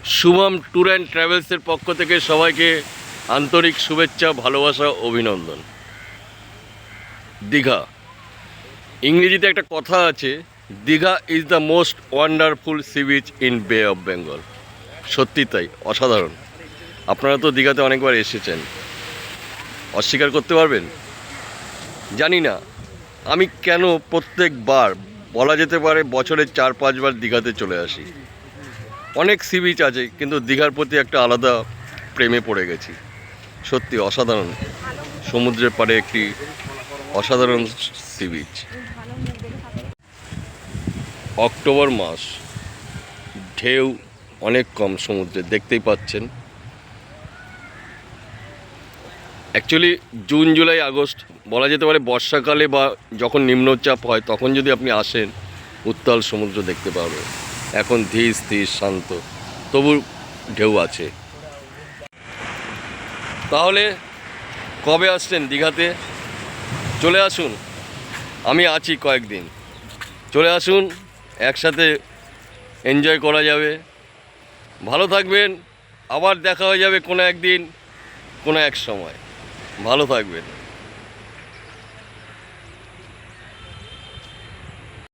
Shubham tour and ট্রাভেলসের পক্ষ থেকে সবাইকে আন্তরিক শুভেচ্ছা, ভালোবাসা, অভিনন্দন। দীঘা, ইংরেজিতে একটা কথা আছে, Digha is the most wonderful sea beach in বে অফ বেঙ্গল। সত্যি তাই, অসাধারণ। আপনারা তো দীঘাতে অনেকবার এসেছেন, অস্বীকার করতে পারবেন? জানি না আমি কেন প্রত্যেকবার, বলা যেতে পারে বছরে 4-5 বার দীঘাতে চলে আসি। অনেক সি বিচ আছে, কিন্তু দীঘার প্রতি একটা আলাদা প্রেমে পড়ে গেছি। সত্যি অসাধারণ, সমুদ্রের পাড়ে একটি অসাধারণ সি বিচ। অক্টোবর মাস, ঢেউ অনেক কম সমুদ্রে, দেখতেই পাচ্ছেন। অ্যাকচুয়ালি জুন, জুলাই, আগস্ট বলা যেতে পারে বর্ষাকালে বা যখন নিম্নচাপ হয় তখন যদি আপনি আসেন, উত্তাল সমুদ্র দেখতে পাবেন। এখন ধীর স্থির শান্ত, তবু ঢেউ আছে। তাহলে কবে আসছেন দীঘাতে? চলে আসুন, আমি আছি কয়েকদিন। চলে আসুন, একসাথে এনজয় করা যাবে। ভালো থাকবেন, আবার দেখা হয়ে যাবে কোনো একদিন, কোনো এক সময়। ভালো থাকবেন।